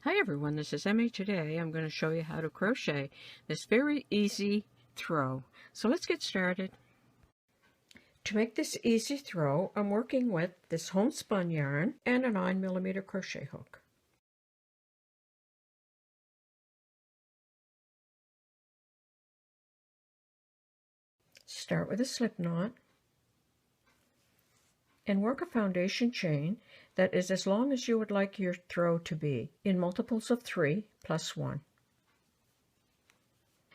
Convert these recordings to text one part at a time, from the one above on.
Hi everyone, this is Emmy. Today I'm going to show you how to crochet this very easy throw. So let's get started. To make this easy throw, I'm working with this homespun yarn and a 9mm crochet hook. Start with a slip knot and work a foundation chain that is as long as you would like your throw to be, in multiples of 3 plus 1.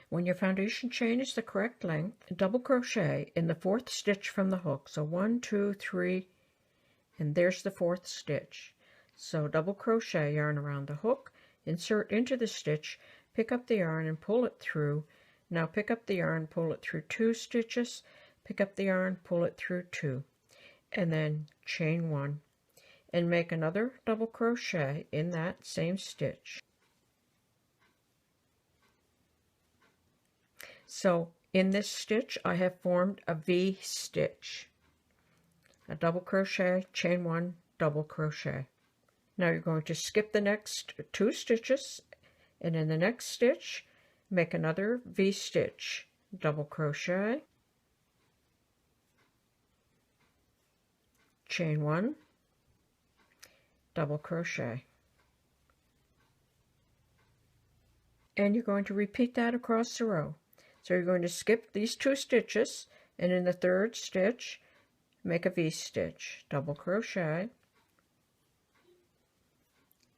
When your foundation chain is the correct length, double crochet in the 4th stitch from the hook. So 1, 2, 3, and there's the 4th stitch. So double crochet yarn around the hook, insert into the stitch, pick up the yarn and pull it through. Now pick up the yarn, pull it through 2 stitches, pick up the yarn, pull it through 2, and then chain 1 and make another double crochet in that same stitch. So in this stitch I have formed a V stitch, a double crochet, chain 1, double crochet. Now you're going to skip the next 2 stitches, and in the next stitch make another V stitch, double crochet, chain 1, double crochet. And you're going to repeat that across the row. So you're going to skip these 2 stitches, and in the 3rd stitch make a V stitch, double crochet,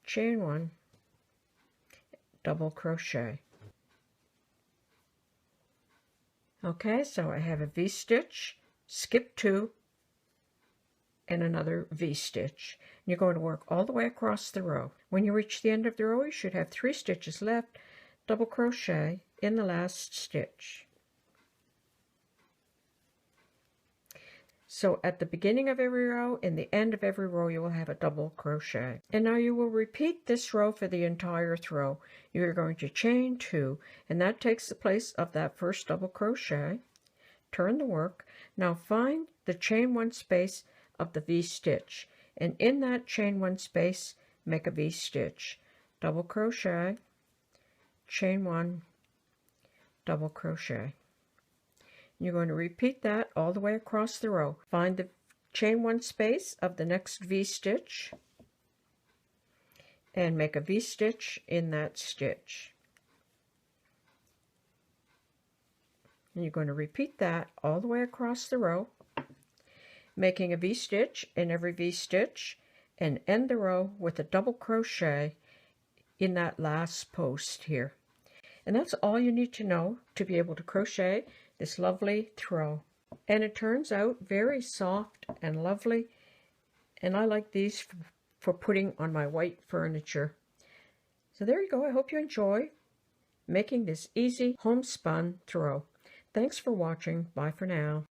chain 1, double crochet. Okay, so I have a V stitch, skip 2, and another V stitch. And you're going to work all the way across the row. When you reach the end of the row, you should have 3 stitches left, double crochet in the last stitch. So at the beginning of every row and the end of every row you will have a double crochet. And now you will repeat this row for the entire throw. You're going to chain 2, and that takes the place of that first double crochet. Turn the work. Now find the chain 1 space of the V stitch, and in that chain 1 space make a V stitch, double crochet, chain 1, double crochet. You're going to repeat that all the way across the row. Find the chain 1 space of the next V stitch and make a V stitch in that stitch. And you're going to repeat that all the way across the row, making a V stitch in every V stitch, and end the row with a double crochet in that last post here. And that's all you need to know to be able to crochet this lovely throw. And it turns out very soft and lovely, and I like these for putting on my white furniture. So there you go. I hope you enjoy making this easy homespun throw. Thanks for watching. Bye for now.